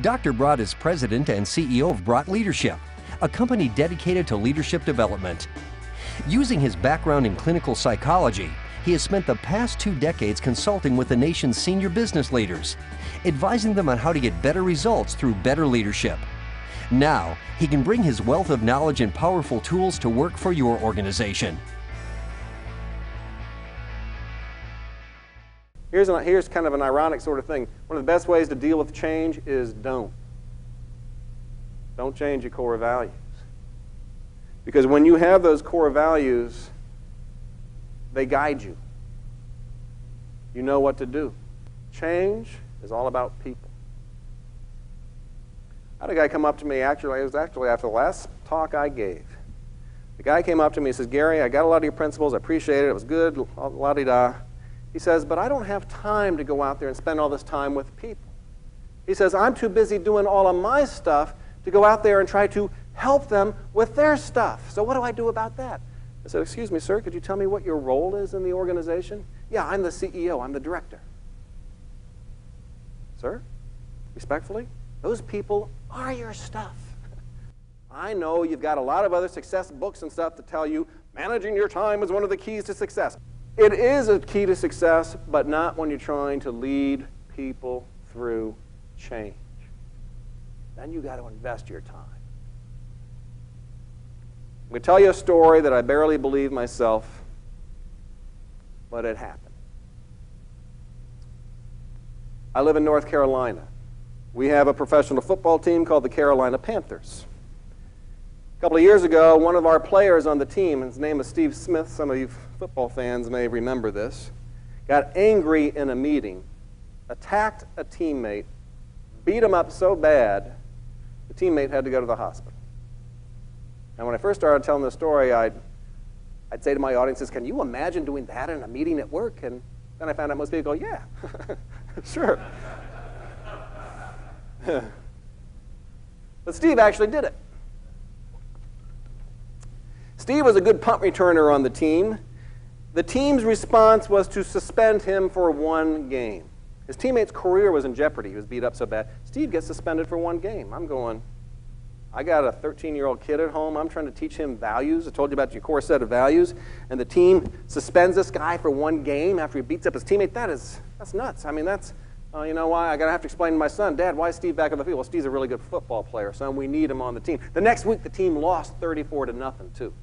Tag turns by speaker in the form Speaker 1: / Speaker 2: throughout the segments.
Speaker 1: Dr. Bradt is president and CEO of Bradt Leadership, a company dedicated to leadership development. Using his background in clinical psychology, he has spent the past 2 decades consulting with the nation's senior business leaders, advising them on how to get better results through better leadership. Now, he can bring his wealth of knowledge and powerful tools to work for your organization.
Speaker 2: Here's kind of an ironic sort of thing. One of the best ways to deal with change is don't. Don't change your core values. Because when you have those core values, they guide you. You know what to do. Change is all about people. I had a guy come up to me, it was actually after the last talk I gave. The guy came up to me and says, "Gary, I got a lot of your principles, I appreciate it, it was good, la-di-da." He says, "But I don't have time to go out there and spend all this time with people." He says, "I'm too busy doing all of my stuff to go out there and try to help them with their stuff. So what do I do about that?" I said, "Excuse me, sir, could you tell me what your role is in the organization?" "Yeah, I'm the CEO, I'm the director." "Sir, respectfully, those people are your stuff. I know you've got a lot of other success books and stuff to tell you managing your time is one of the keys to success. It is a key to success, but not when you're trying to lead people through change. Then you got to invest your time." I'm going to tell you a story that I barely believe myself, but it happened. I live in North Carolina. We have a professional football team called the Carolina Panthers. A couple of years ago, one of our players on the team, his name is Steve Smith, some of you football fans may remember this, got angry in a meeting, attacked a teammate, beat him up so bad, the teammate had to go to the hospital. And when I first started telling the story, I'd say to my audiences, "Can you imagine doing that in a meeting at work?" And then I found out most people go, "Yeah, sure." But Steve actually did it. Steve was a good punt returner on the team. The team's response was to suspend him for 1 game. His teammate's career was in jeopardy. He was beat up so bad. Steve gets suspended for 1 game. I'm going, I got a 13-year-old kid at home. I'm trying to teach him values. I told you about your core set of values. And the team suspends this guy for 1 game after he beats up his teammate. That's nuts. I mean, you know why? I got to have to explain to my son, "Dad, why is Steve back on the field?" "Well, Steve's a really good football player, son. We need him on the team." The next week, the team lost 34-0, too.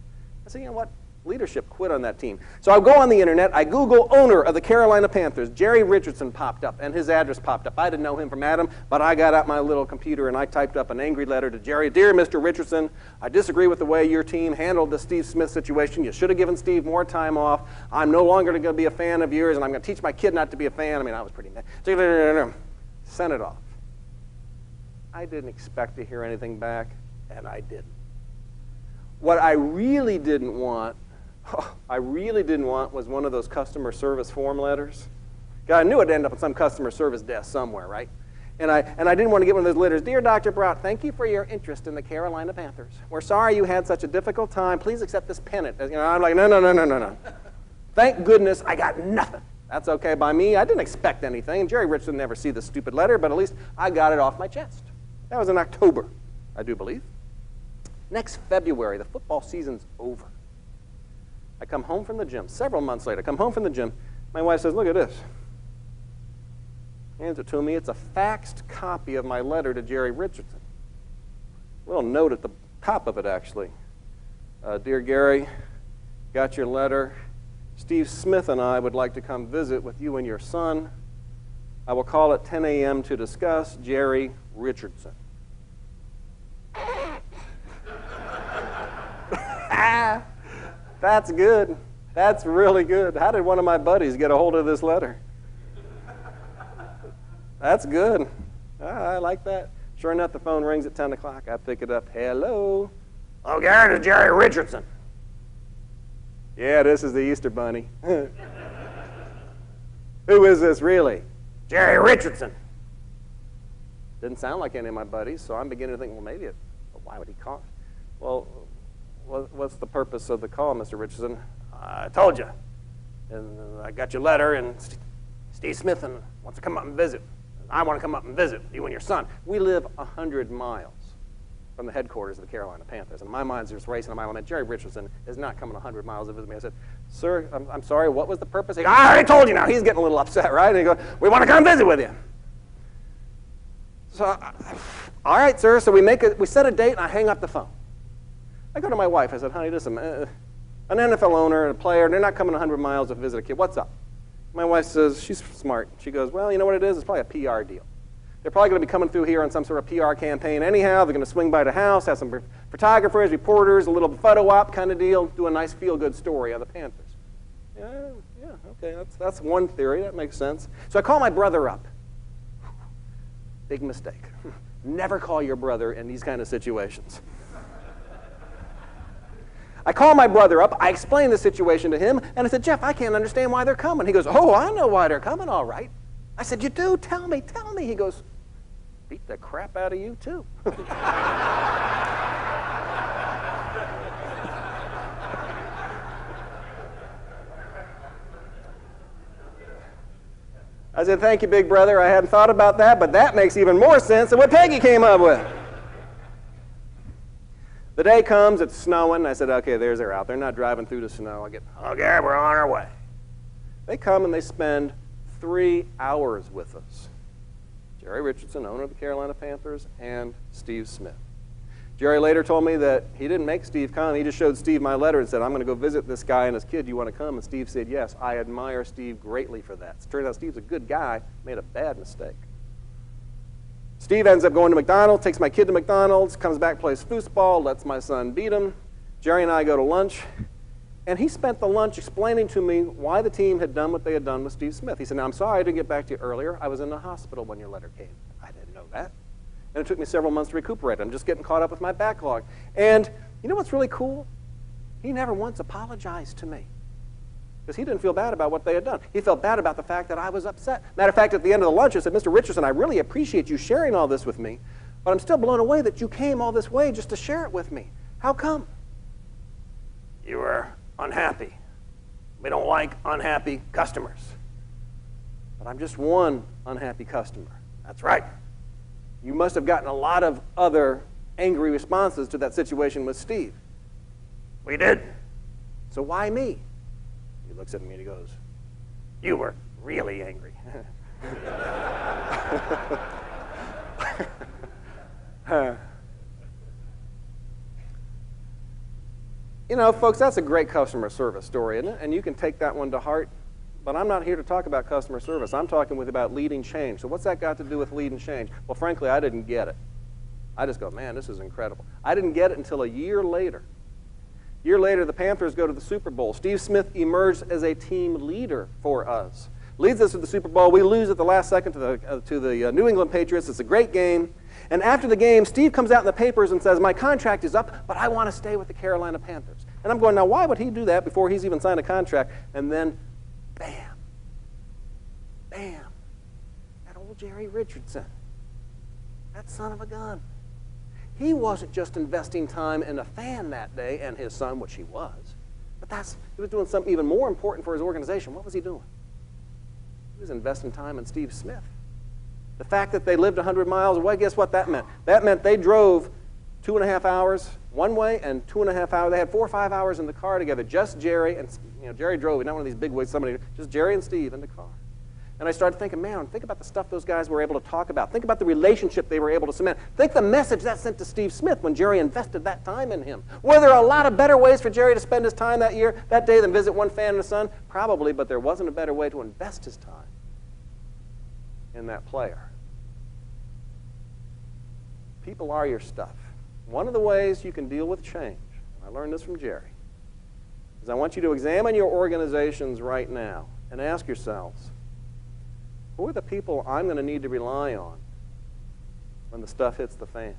Speaker 2: I said, "You know what? Leadership quit on that team." So I go on the internet, I Google owner of the Carolina Panthers. Jerry Richardson popped up, and his address popped up. I didn't know him from Adam, but I got out my little computer and I typed up an angry letter to Jerry. "Dear Mr. Richardson, I disagree with the way your team handled the Steve Smith situation. You should have given Steve more time off. I'm no longer going to be a fan of yours, and I'm going to teach my kid not to be a fan." I mean, I was pretty mad. Sent it off. I didn't expect to hear anything back, and I didn't. What I really didn't want was one of those customer service form letters. I knew it'd end up on some customer service desk somewhere, right? And I didn't want to get one of those letters. "Dear Dr. Bradt, thank you for your interest in the Carolina Panthers. We're sorry you had such a difficult time. Please accept this pennant." You know, I'm like, no. Thank goodness I got nothing. That's okay by me. I didn't expect anything. Jerry Richardson never see this stupid letter, but at least I got it off my chest. That was in October, I do believe. Next February, the football season's over. I come home from the gym, several months later, I come home from the gym. My wife says, "Look at this." Hands it to me. It's a faxed copy of my letter to Jerry Richardson. A little note at the top of it, actually. "Dear Gary, got your letter. Steve Smith and I would like to come visit with you and your son. I will call at 10 a.m. to discuss. Jerry Richardson." That's good. That's really good. How did one of my buddies get a hold of this letter? That's good. I like that. Sure enough, the phone rings at 10 o'clock. I pick it up. "Hello." "Oh, Gary, it's Jerry Richardson." "Yeah, this is the Easter Bunny." "Who is this really?" "Jerry Richardson." Didn't sound like any of my buddies, so I'm beginning to think, well, why would he call? "Well, what's the purpose of the call, Mr. Richardson?" "I told you. And I got your letter, and Steve Smith wants to come up and visit. I want to come up and visit you and your son. We live 100 miles from the headquarters of the Carolina Panthers. And my mind's just racing in my mind. Jerry Richardson is not coming 100 miles to visit me. I said, sir, I'm sorry, what was the purpose? He goes, I already told you now. He's getting a little upset, right? And he goes, we want to come visit with you. So, all right, sir. So we set a date, and I hang up the phone. I go to my wife. I said, honey, listen, an NFL owner and a player, they're not coming 100 miles to visit a kid. What's up? My wife says, she's smart. She goes, well, you know what it is? It's probably a PR deal. They're probably going to be coming through here on some sort of PR campaign anyhow. They're going to swing by the house, have some photographers, reporters, a little photo op kind of deal, do a nice feel-good story on the Panthers. Yeah, okay, that's one theory. That makes sense. So I call my brother up. Big mistake. Never call your brother in these kind of situations. I call my brother up. I explain the situation to him, and I said, Jeff, I can't understand why they're coming. He goes, oh, I know why they're coming, all right. I said, you do? Tell me. He goes, beat the crap out of you, too. I said, thank you, big brother. I hadn't thought about that, but that makes even more sense than what Peggy came up with. The day comes, it's snowing. I said, okay, they're out. They're not driving through the snow. I get, okay, we're on our way. They come and they spend 3 hours with us. Jerry Richardson, owner of the Carolina Panthers, and Steve Smith. Jerry later told me that he didn't make Steve come. He just showed Steve my letter and said, I'm going to go visit this guy and his kid. You want to come? And Steve said, yes. I admire Steve greatly for that. It turns out Steve's a good guy, made a bad mistake. Steve ends up going to McDonald's, takes my kid to McDonald's, comes back, plays foosball, lets my son beat him. Jerry and I go to lunch, and he spent the lunch explaining to me why the team had done what they had done with Steve Smith. He said, now, I'm sorry I didn't get back to you earlier. I was in the hospital when your letter came. I didn't know that. And it took me several months to recuperate. I'm just getting caught up with my backlog. And you know what's really cool? He never once apologized to me because he didn't feel bad about what they had done. He felt bad about the fact that I was upset. Matter of fact, at the end of the lunch, I said, Mr. Richardson, I really appreciate you sharing all this with me, but I'm still blown away that you came all this way just to share it with me. How come? You were unhappy. We don't like unhappy customers. But I'm just one unhappy customer. That's right. You must have gotten a lot of other angry responses to that situation with Steve. We did. So why me? He looks at me and he goes, you were really angry. You know, folks, that's a great customer service story, isn't it? And you can take that one to heart. But I'm not here to talk about customer service. I'm talking about leading change. So what's that got to do with leading change? Well, frankly, I didn't get it. I just go, man, this is incredible. I didn't get it until a year later. A year later, the Panthers go to the Super Bowl. Steve Smith emerged as a team leader for us. Leads us to the Super Bowl. We lose at the last second to the New England Patriots. It's a great game. And after the game, Steve comes out in the papers and says, my contract is up, but I want to stay with the Carolina Panthers. And I'm going, now, why would he do that before he's even signed a contract? And then, bam, bam, that old Jerry Richardson, that son of a gun. He wasn't just investing time in a fan that day and his son, which he was, but he was doing something even more important for his organization. What was he doing? He was investing time in Steve Smith. The fact that they lived 100 miles away, guess what that meant? That meant they drove 2.5 hours one way and 2.5 hours. They had 4 or 5 hours in the car together, just Jerry, and Jerry drove, not one of these big wigs, just Jerry and Steve in the car. And I started thinking, man, think about the stuff those guys were able to talk about. Think about the relationship they were able to cement. Think the message that sent to Steve Smith when Jerry invested that time in him. Were there a lot of better ways for Jerry to spend his time that day than visit one fan and his son? Probably, but there wasn't a better way to invest his time in that player. People are your stuff. One of the ways you can deal with change, I learned this from Jerry, is I want you to examine your organizations right now and ask yourselves, who are the people I'm going to need to rely on when the stuff hits the fan?